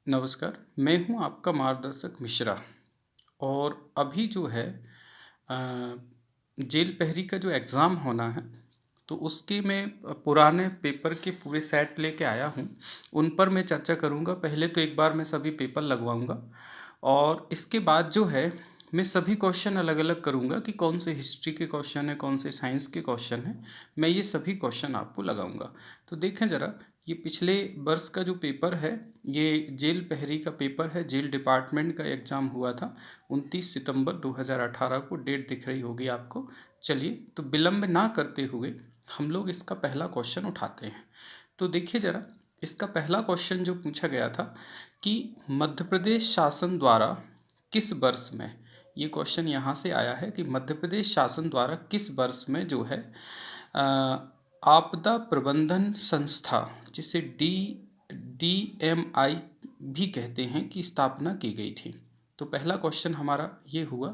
नमस्कार, मैं हूँ आपका मार्गदर्शक मिश्रा। और अभी जो है जेल पहरी का जो एग्ज़ाम होना है, तो उसके मैं पुराने पेपर के पूरे सेट लेके आया हूँ। उन पर मैं चर्चा करूँगा। पहले तो एक बार मैं सभी पेपर लगवाऊँगा और इसके बाद जो है मैं सभी क्वेश्चन अलग अलग करूँगा कि कौन से हिस्ट्री के क्वेश्चन है, कौन से साइंस के क्वेश्चन है। मैं ये सभी क्वेश्चन आपको लगाऊंगा। तो देखें ज़रा, ये पिछले वर्ष का जो पेपर है, ये जेल पहरी का पेपर है। जेल डिपार्टमेंट का एग्ज़ाम हुआ था 29 सितंबर 2018 को। डेट दिख रही होगी आपको। चलिए, तो विलम्ब ना करते हुए हम लोग इसका पहला क्वेश्चन उठाते हैं। तो देखिए ज़रा, इसका पहला क्वेश्चन जो पूछा गया था कि मध्य प्रदेश शासन द्वारा किस वर्ष में, ये क्वेश्चन यहाँ से आया है कि मध्य प्रदेश शासन द्वारा किस वर्ष में जो है अ, आपदा प्रबंधन संस्था, जिसे DMI भी कहते हैं, की स्थापना की गई थी। तो पहला क्वेश्चन हमारा ये हुआ।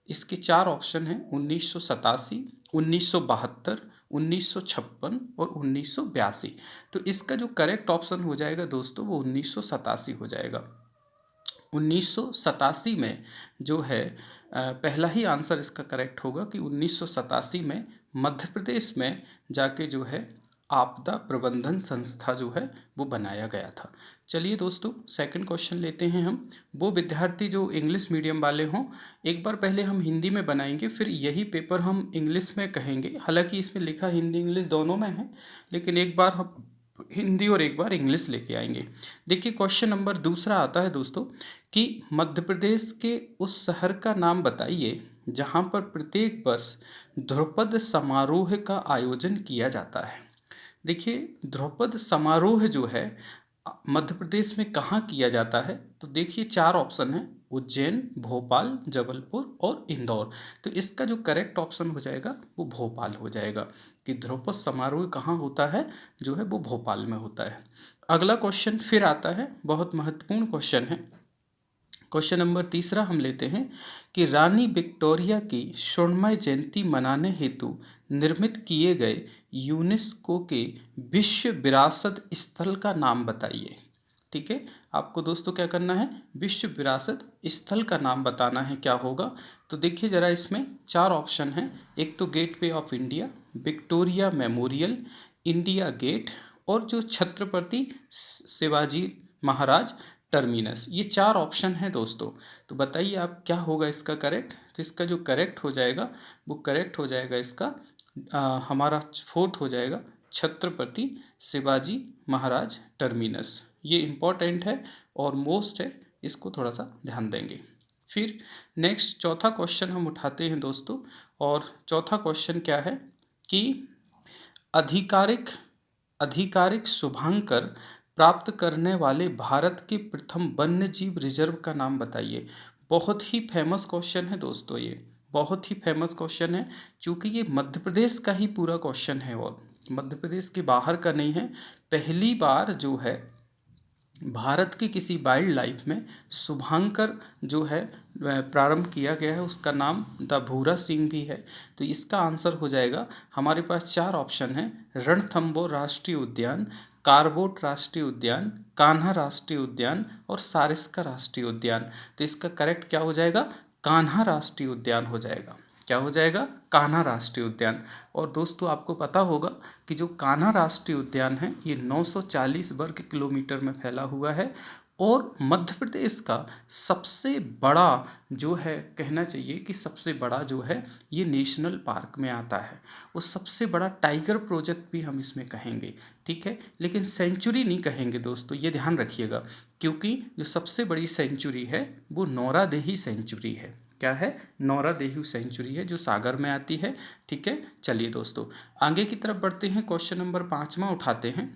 इसके चार ऑप्शन हैं: 1987, 1972, 1956 और 1982। तो इसका जो करेक्ट ऑप्शन हो जाएगा दोस्तों, वो 1987 हो जाएगा। 1987 में जो है पहला ही आंसर इसका करेक्ट होगा कि 1987 में मध्य प्रदेश में जाके जो है आपदा प्रबंधन संस्था जो है वो बनाया गया था। चलिए दोस्तों, सेकंड क्वेश्चन लेते हैं हम। वो विद्यार्थी जो इंग्लिश मीडियम वाले हों, एक बार पहले हम हिंदी में बनाएंगे, फिर यही पेपर हम इंग्लिश में कहेंगे। हालांकि इसमें लिखा हिंदी इंग्लिश दोनों में है, लेकिन एक बार हम हिंदी और एक बार इंग्लिश लेके आएंगे। देखिए, क्वेश्चन नंबर दूसरा आता है दोस्तों कि मध्य प्रदेश के उस शहर का नाम बताइए जहाँ पर प्रत्येक वर्ष ध्रुपद समारोह का आयोजन किया जाता है। देखिए, ध्रुपद समारोह जो है मध्य प्रदेश में कहाँ किया जाता है, तो देखिए चार ऑप्शन है: उज्जैन, भोपाल, जबलपुर और इंदौर। तो इसका जो करेक्ट ऑप्शन हो जाएगा वो भोपाल हो जाएगा कि ध्रुपद समारोह कहाँ होता है, जो है वो भोपाल में होता है। अगला क्वेश्चन फिर आता है, बहुत महत्वपूर्ण क्वेश्चन है। क्वेश्चन नंबर तीसरा हम लेते हैं कि रानी विक्टोरिया की स्वर्णमय जयंती मनाने हेतु निर्मित किए गए यूनेस्को के विश्व विरासत स्थल का नाम बताइए। ठीक है, आपको दोस्तों क्या करना है, विश्व विरासत स्थल का नाम बताना है। क्या होगा, तो देखिए ज़रा, इसमें चार ऑप्शन हैं। एक तो gateway of India, Victoria Memorial, India Gate और जो छत्रपति शिवाजी महाराज टर्मिनस। ये चार ऑप्शन हैं दोस्तों। तो बताइए आप क्या होगा इसका करेक्ट। तो इसका जो करेक्ट हो जाएगा वो करेक्ट हो जाएगा इसका हमारा फोर्थ हो जाएगा छत्रपति शिवाजी महाराज टर्मिनस। ये इम्पॉर्टेंट है और मोस्ट है, इसको थोड़ा सा ध्यान देंगे। फिर नेक्स्ट चौथा क्वेश्चन हम उठाते हैं दोस्तों। और चौथा क्वेश्चन क्या है कि आधिकारिक आधिकारिक शुभांकर प्राप्त करने वाले भारत के प्रथम वन्य जीव रिजर्व का नाम बताइए। बहुत ही फेमस क्वेश्चन है दोस्तों, ये बहुत ही फेमस क्वेश्चन है। चूंकि ये मध्य प्रदेश का ही पूरा क्वेश्चन है और मध्य प्रदेश के बाहर का नहीं है। पहली बार जो है भारत की किसी वाइल्ड लाइफ में शुभांकर जो है प्रारंभ किया गया है, उसका नाम द भूरा सिंह भी है। तो इसका आंसर हो जाएगा, हमारे पास चार ऑप्शन है: रणथंबोर राष्ट्रीय उद्यान, कारबोट राष्ट्रीय उद्यान, कान्हा राष्ट्रीय उद्यान और सारिस्का राष्ट्रीय उद्यान। तो इसका करेक्ट क्या हो जाएगा, कान्हा राष्ट्रीय उद्यान हो जाएगा। क्या हो जाएगा, कान्हा राष्ट्रीय उद्यान। और दोस्तों आपको पता होगा कि जो कान्हा राष्ट्रीय उद्यान है ये 940 वर्ग किलोमीटर में फैला हुआ है और मध्य प्रदेश का सबसे बड़ा जो है, कहना चाहिए कि सबसे बड़ा जो है ये नेशनल पार्क में आता है। वो सबसे बड़ा टाइगर प्रोजेक्ट भी हम इसमें कहेंगे। ठीक है, लेकिन सेंचुरी नहीं कहेंगे दोस्तों, ये ध्यान रखिएगा, क्योंकि जो सबसे बड़ी सेंचुरी है वो नौरादेही सेंचुरी है। क्या है, नौरादेही सेंचुरी है जो सागर में आती है। ठीक है, चलिए दोस्तों आगे की तरफ बढ़ते हैं। क्वेश्चन नंबर पाँचवा उठाते हैं।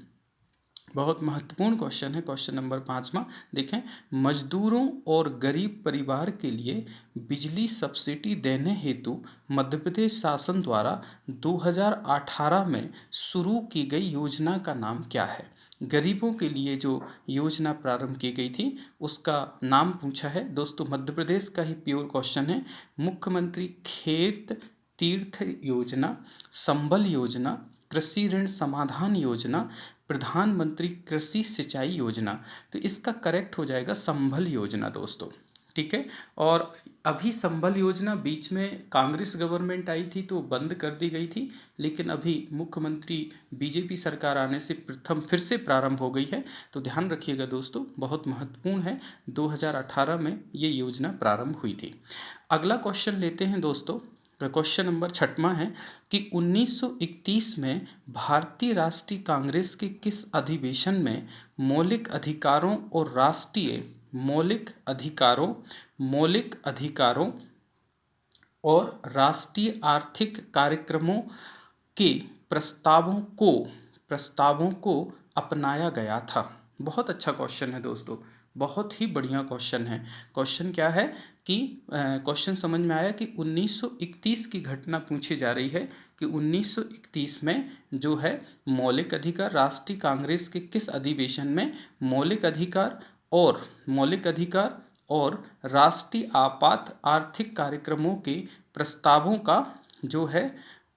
बहुत महत्वपूर्ण क्वेश्चन है क्वेश्चन नंबर पाँचवा। देखें, मजदूरों और गरीब परिवार के लिए बिजली सब्सिडी देने हेतु मध्य प्रदेश शासन द्वारा 2018 में शुरू की गई योजना का नाम क्या है। गरीबों के लिए जो योजना प्रारंभ की गई थी उसका नाम पूछा है दोस्तों। मध्य प्रदेश का ही प्योर क्वेश्चन है। मुख्यमंत्री खेत तीर्थ योजना, संबल योजना, कृषि ऋण समाधान योजना, प्रधानमंत्री कृषि सिंचाई योजना, तो इसका करेक्ट हो जाएगा संबल योजना दोस्तों। ठीक है। और अभी संबल योजना बीच में कांग्रेस गवर्नमेंट आई थी तो बंद कर दी गई थी, लेकिन अभी मुख्यमंत्री बीजेपी सरकार आने से प्रथम फिर से प्रारंभ हो गई है। तो ध्यान रखिएगा दोस्तों, बहुत महत्वपूर्ण है, 2018 में ये योजना प्रारंभ हुई थी। अगला क्वेश्चन लेते हैं दोस्तों। क्वेश्चन नंबर 6वां है कि 1931 में भारतीय राष्ट्रीय कांग्रेस के किस अधिवेशन में मौलिक अधिकारों और मौलिक अधिकारों और राष्ट्रीय आर्थिक कार्यक्रमों के प्रस्तावों को अपनाया गया था। बहुत अच्छा क्वेश्चन है दोस्तों, बहुत ही बढ़िया क्वेश्चन है। क्वेश्चन क्या है कि क्वेश्चन समझ में आया कि 1931 की घटना पूछी जा रही है कि 1931 में जो है मौलिक अधिकार, राष्ट्रीय कांग्रेस के किस अधिवेशन में मौलिक अधिकार और राष्ट्रीय आपात आर्थिक कार्यक्रमों के प्रस्तावों का जो है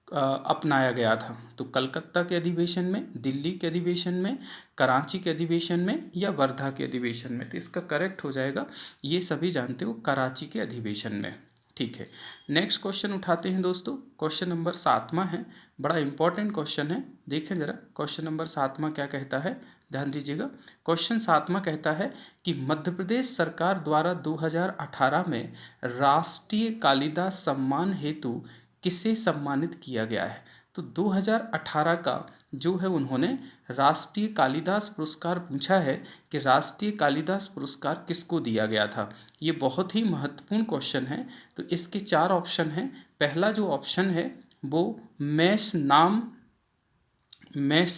अपनाया गया था। तो कलकत्ता के अधिवेशन में, दिल्ली के अधिवेशन में, कराची के अधिवेशन में या वर्धा के अधिवेशन में। तो इसका करेक्ट हो जाएगा, ये सभी जानते हो, कराची के अधिवेशन में। ठीक है। नेक्स्ट क्वेश्चन उठाते हैं दोस्तों। क्वेश्चन नंबर 7वां है, बड़ा इंपॉर्टेंट क्वेश्चन है। देखें जरा क्वेश्चन नंबर 7वां क्या कहता है, ध्यान दीजिएगा। क्वेश्चन 7वां कहता है कि मध्य प्रदेश सरकार द्वारा 2018 में राष्ट्रीय कालिदास सम्मान हेतु किसे सम्मानित किया गया है। तो 2018 का जो है उन्होंने राष्ट्रीय कालिदास पुरस्कार पूछा है कि राष्ट्रीय कालिदास पुरस्कार किसको दिया गया था। ये बहुत ही महत्वपूर्ण क्वेश्चन है। तो इसके 4 ऑप्शन हैं। पहला जो ऑप्शन है वो मैस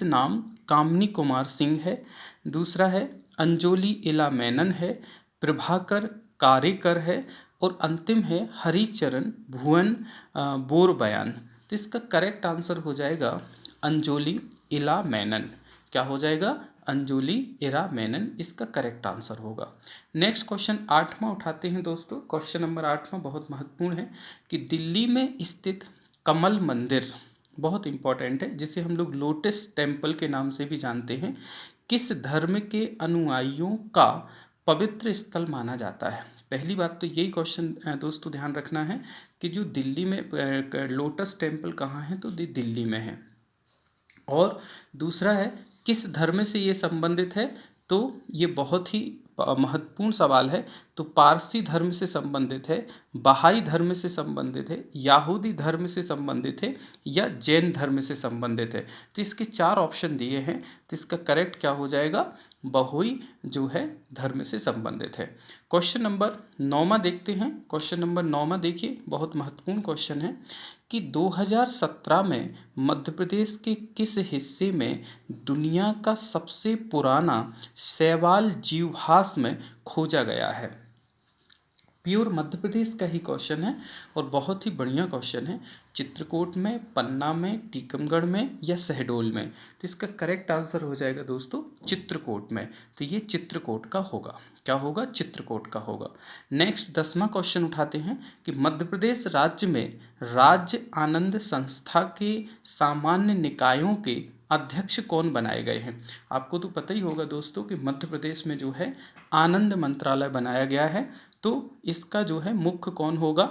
नाम कामनी कुमार सिंह है। दूसरा है अंजोली इला मेनन है, प्रभाकर कारेकर है, और अंतिम है हरिचरण भुवन बोरबयान। तो इसका करेक्ट आंसर हो जाएगा अंजोली इला मेनन। क्या हो जाएगा? अंजोली इरा मेनन इसका करेक्ट आंसर होगा। नेक्स्ट क्वेश्चन 8वां उठाते हैं दोस्तों। क्वेश्चन नंबर 8वां बहुत महत्वपूर्ण है कि दिल्ली में स्थित कमल मंदिर, बहुत इंपॉर्टेंट है, जिसे हम लोग लोटस टेम्पल के नाम से भी जानते हैं, किस धर्म के अनुयायियों का पवित्र स्थल माना जाता है। पहली बात तो यही क्वेश्चन दोस्तों ध्यान रखना है कि जो दिल्ली में लोटस टेम्पल कहाँ है, तो दिल्ली में है। और दूसरा है किस धर्म से ये संबंधित है, तो ये बहुत ही महत्वपूर्ण सवाल है। तो पारसी धर्म से संबंधित है, बहाई धर्म से संबंधित है, यहूदी धर्म से संबंधित है या जैन धर्म से संबंधित है। तो इसके 4 ऑप्शन दिए हैं। तो इसका करेक्ट क्या हो जाएगा? बहुई जो है धर्म से संबंधित है। क्वेश्चन नंबर 9वां देखते हैं। क्वेश्चन नंबर 9वां देखिए, बहुत महत्वपूर्ण क्वेश्चन है कि 2017 में मध्य प्रदेश के किस हिस्से में दुनिया का सबसे पुराना शैवाल जीवहास में खोजा गया है। प्योर मध्य प्रदेश का ही क्वेश्चन है और बहुत ही बढ़िया क्वेश्चन है। चित्रकूट में, पन्ना में, टीकमगढ़ में या शहडोल में। तो इसका करेक्ट आंसर हो जाएगा दोस्तों चित्रकूट में। तो ये चित्रकूट का होगा। क्या होगा? चित्रकूट का होगा। नेक्स्ट 10वां क्वेश्चन उठाते हैं कि मध्य प्रदेश राज्य में राज्य आनंद संस्था के सामान्य निकायों के अध्यक्ष कौन बनाए गए हैं। आपको तो पता ही होगा दोस्तों कि मध्य प्रदेश में जो है आनंद मंत्रालय बनाया गया है। तो इसका जो है मुख्य कौन होगा,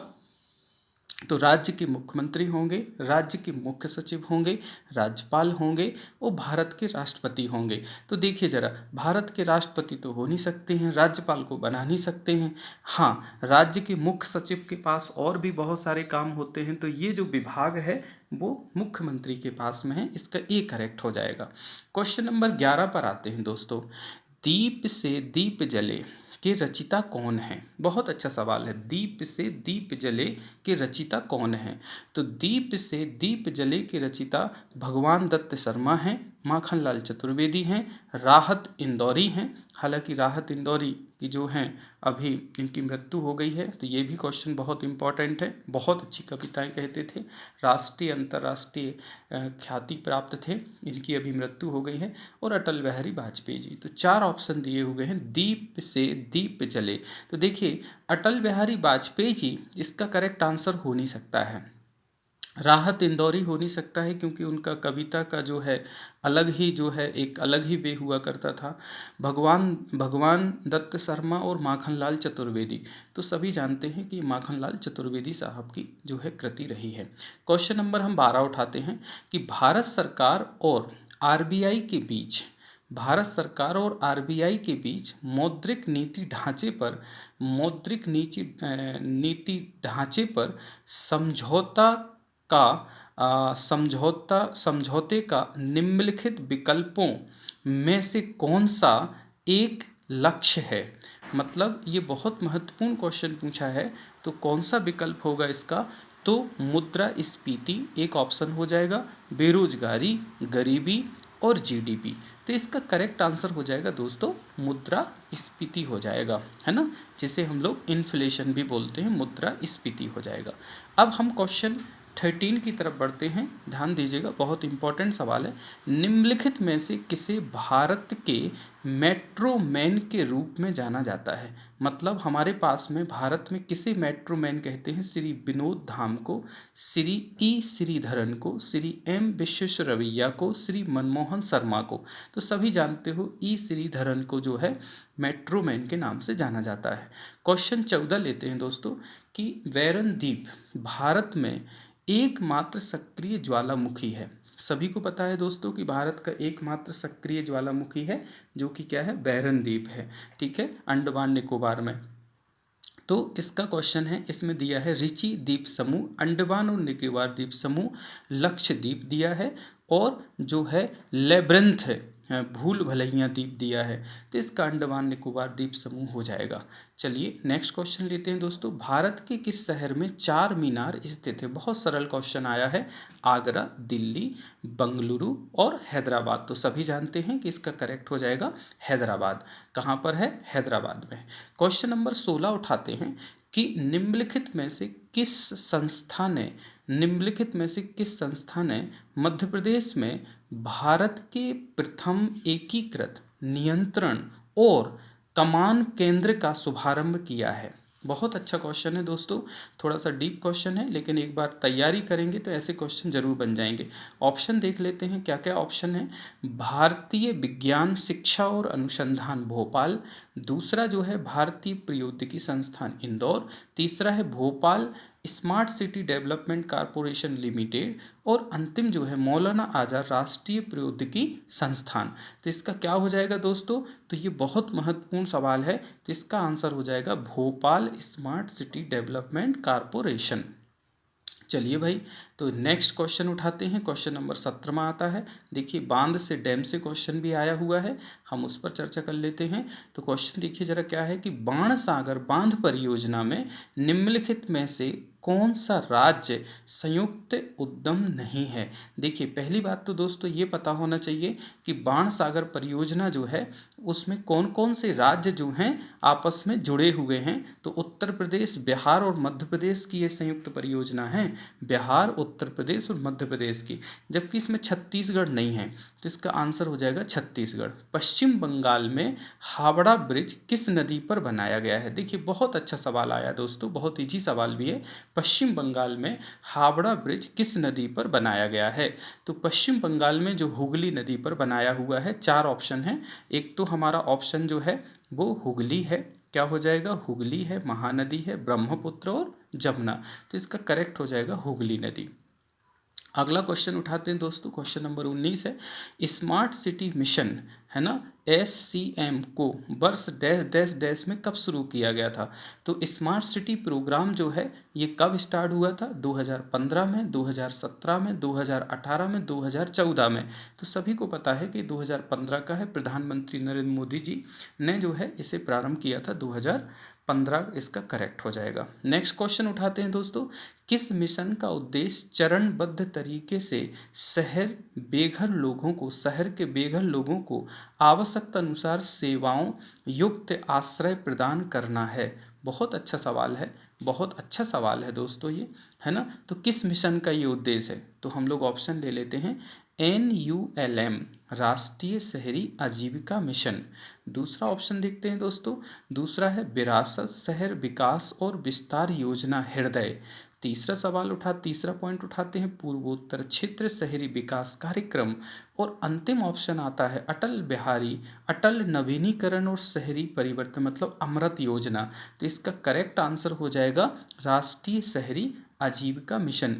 तो राज्य के मुख्यमंत्री होंगे, राज्य के मुख्य सचिव होंगे, राज्यपाल होंगे और भारत के राष्ट्रपति होंगे। तो देखिए जरा, भारत के राष्ट्रपति तो हो नहीं सकते हैं, राज्यपाल को बना नहीं सकते हैं। हाँ, राज्य के मुख्य सचिव के पास और भी बहुत सारे काम होते हैं। तो ये जो विभाग है वो मुख्यमंत्री के पास में है। इसका ए करेक्ट हो जाएगा। क्वेश्चन नंबर 11 पर आते हैं दोस्तों। दीप से दीप जले के रचिता कौन है। बहुत अच्छा सवाल है। दीप से दीप जले के रचिता कौन है। तो दीप से दीप जले के रचिता भगवान दत्त शर्मा हैं, माखनलाल चतुर्वेदी हैं, राहत इंदौरी हैं। हालांकि राहत इंदौरी की जो हैं अभी इनकी मृत्यु हो गई है। तो ये भी क्वेश्चन बहुत इंपॉर्टेंट है। बहुत अच्छी कविताएं कहते थे, राष्ट्रीय अंतर्राष्ट्रीय ख्याति प्राप्त थे। इनकी अभी मृत्यु हो गई है। और अटल बिहारी वाजपेयी जी। तो 4 ऑप्शन दिए हुए हैं, दीप से दीप जले। तो देखिए अटल बिहारी वाजपेयी जी इसका करेक्ट आंसर हो नहीं सकता है। राहत इंदौरी हो नहीं सकता है, क्योंकि उनका कविता का जो है अलग ही जो है एक अलग ही वे हुआ करता था। भगवान भगवान दत्त शर्मा और माखनलाल चतुर्वेदी, तो सभी जानते हैं कि माखनलाल चतुर्वेदी साहब की जो है कृति रही है। क्वेश्चन नंबर हम 12 उठाते हैं कि भारत सरकार और आरबीआई के बीच, भारत सरकार और आरबीआई के बीच मौद्रिक नीति ढांचे पर समझौता का समझौते का निम्नलिखित विकल्पों में से कौन सा एक लक्ष्य है। मतलब ये बहुत महत्वपूर्ण क्वेश्चन पूछा है, तो कौन सा विकल्प होगा इसका, तो मुद्रास्फीति एक ऑप्शन हो जाएगा, बेरोजगारी, गरीबी और जीडीपी। तो इसका करेक्ट आंसर हो जाएगा दोस्तों मुद्रास्फीति हो जाएगा, है ना, जिसे हम लोग इन्फ्लेशन भी बोलते हैं, मुद्रास्फीति हो जाएगा। अब हम क्वेश्चन 13 की तरफ बढ़ते हैं, ध्यान दीजिएगा, बहुत इंपॉर्टेंट सवाल है। निम्नलिखित में से किसे भारत के मेट्रो मैन के रूप में जाना जाता है। मतलब हमारे पास में भारत में किसे मेट्रो मैन कहते हैं, श्री विनोद धाम को, श्री ई श्रीधरन को, श्री एम विश्वेश्वरैया को, श्री मनमोहन शर्मा को। तो सभी जानते हो ई श्रीधरन को जो है मेट्रो मैन के नाम से जाना जाता है। क्वेश्चन 14 लेते हैं दोस्तों कि वैरन द्वीप भारत में एकमात्र सक्रिय ज्वालामुखी है। सभी को पता है दोस्तों कि भारत का एकमात्र सक्रिय ज्वालामुखी है जो कि क्या है, बैरन द्वीप है, ठीक है, अंडमान निकोबार में। तो इसका क्वेश्चन है, इसमें दिया है रिची द्वीप समूह, अंडमान और निकोबार द्वीप समूह, लक्षद्वीप दिया है, और जो है लेब्रिंथ है, भूल भुलैया द्वीप दिया है। तो इसका अंडमान निकोबार द्वीप समूह हो जाएगा। चलिए नेक्स्ट क्वेश्चन लेते हैं दोस्तों। भारत के किस शहर में चार मीनार स्थित है। बहुत सरल क्वेश्चन आया है, आगरा, दिल्ली, बंगलुरु और हैदराबाद। तो सभी जानते हैं कि इसका करेक्ट हो जाएगा हैदराबाद। कहाँ पर है, हैदराबाद में। क्वेश्चन नंबर 16 उठाते हैं कि निम्नलिखित में से किस संस्था ने मध्य प्रदेश में भारत के प्रथम एकीकृत नियंत्रण और कमान केंद्र का शुभारंभ किया है। बहुत अच्छा क्वेश्चन है दोस्तों, थोड़ा सा डीप क्वेश्चन है, लेकिन एक बार तैयारी करेंगे तो ऐसे क्वेश्चन जरूर बन जाएंगे। ऑप्शन देख लेते हैं क्या क्या ऑप्शन है। भारतीय विज्ञान शिक्षा और अनुसंधान भोपाल, दूसरा जो है भारतीय प्रौद्योगिकी संस्थान इंदौर, तीसरा है Bhopal smart city development corporation limited, और अंतिम जो है मौलाना आजाद राष्ट्रीय प्रौद्योगिकी संस्थान। तो इसका क्या हो जाएगा दोस्तों, तो ये बहुत महत्वपूर्ण सवाल है, तो इसका आंसर हो जाएगा Bhopal smart city development corporation. चलिए भाई, तो नेक्स्ट क्वेश्चन उठाते हैं। क्वेश्चन नंबर 17 में आता है, देखिए बांध से डैम से क्वेश्चन भी आया हुआ है, हम उस पर चर्चा कर लेते हैं। तो क्वेश्चन देखिए जरा क्या है कि बाणसागर बांध परियोजना में निम्नलिखित में से कौन सा राज्य संयुक्त उद्यम नहीं है। देखिए पहली बात तो दोस्तों ये पता होना चाहिए कि बाणसागर परियोजना जो है उसमें कौन कौन से राज्य जो हैं आपस में जुड़े हुए हैं। तो उत्तर प्रदेश, बिहार और मध्य प्रदेश की ये संयुक्त परियोजना है, बिहार, उत्तर प्रदेश और मध्य प्रदेश की, जबकि इसमें छत्तीसगढ़ नहीं है। तो इसका आंसर हो जाएगा छत्तीसगढ़। पश्चिम बंगाल में हावड़ा ब्रिज किस नदी पर बनाया गया है। देखिए बहुत अच्छा सवाल आया दोस्तों, बहुत इजी सवाल भी है। पश्चिम बंगाल में हावड़ा ब्रिज किस नदी पर बनाया गया है। तो पश्चिम बंगाल में जो हुगली नदी पर बनाया हुआ है। चार ऑप्शन है, एक तो हमारा ऑप्शन जो है वो हुगली है, क्या हो जाएगा, हुगली है, महानदी है, ब्रह्मपुत्र और जमुना। तो इसका करेक्ट हो जाएगा हुगली नदी। अगला क्वेश्चन उठाते हैं दोस्तों, क्वेश्चन नंबर 19 है, स्मार्ट सिटी मिशन है ना, SCM को वर्ष डैश डैश डैश में कब शुरू किया गया था। तो स्मार्ट सिटी प्रोग्राम जो है ये कब स्टार्ट हुआ था, 2015 में, 2017 में, 2018 में, 2014 में। तो सभी को पता है कि 2015 का है, प्रधानमंत्री नरेंद्र मोदी जी ने जो है इसे प्रारंभ किया था 2015, इसका करेक्ट हो जाएगा। नेक्स्ट क्वेश्चन उठाते हैं दोस्तों, किस मिशन का उद्देश्य चरणबद्ध तरीके से शहर के बेघर लोगों को आवश्यकता अनुसार सेवाओं युक्त आश्रय प्रदान करना है। बहुत अच्छा सवाल है, बहुत अच्छा सवाल है दोस्तों ये, है ना। तो किस मिशन का ये उद्देश्य है, तो हम लोग ऑप्शन ले लेते हैं। NULM राष्ट्रीय शहरी आजीविका मिशन, दूसरा ऑप्शन देखते हैं दोस्तों, दूसरा है विरासत शहर विकास और विस्तार योजना हृदय, तीसरा पॉइंट उठाते हैं पूर्वोत्तर क्षेत्र शहरी विकास कार्यक्रम। और अंतिम ऑप्शन आता है अटल नवीनीकरण और शहरी परिवर्तन, मतलब अमृत योजना। तो इसका करेक्ट आंसर हो जाएगा राष्ट्रीय शहरी आजीविका मिशन,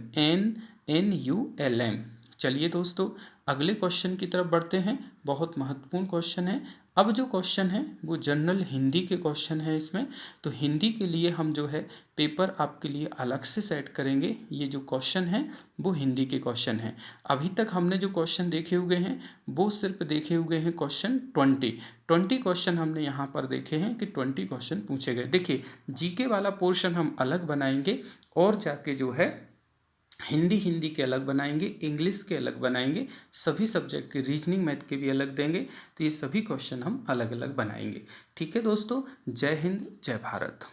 NNULM। चलिए दोस्तों, अगले क्वेश्चन की तरफ बढ़ते हैं। बहुत महत्वपूर्ण क्वेश्चन है। अब जो क्वेश्चन है वो जनरल हिंदी के क्वेश्चन है इसमें। तो हिंदी के लिए हम जो है पेपर आपके लिए अलग से सेट करेंगे। ये जो क्वेश्चन है वो हिंदी के क्वेश्चन है। अभी तक हमने जो क्वेश्चन देखे हुए हैं वो सिर्फ देखे हुए हैं क्वेश्चन 20 क्वेश्चन हमने यहाँ पर देखे हैं कि 20 क्वेश्चन पूछे गए। देखिए, जीके वाला पोर्शन हम अलग बनाएंगे और जाके जो है हिंदी के अलग बनाएंगे, इंग्लिश के अलग बनाएंगे, सभी सब्जेक्ट के रीजनिंग मैथ के भी अलग देंगे। तो ये सभी क्वेश्चन हम अलग अलग बनाएंगे। ठीक है दोस्तों, जय हिंद, जय भारत।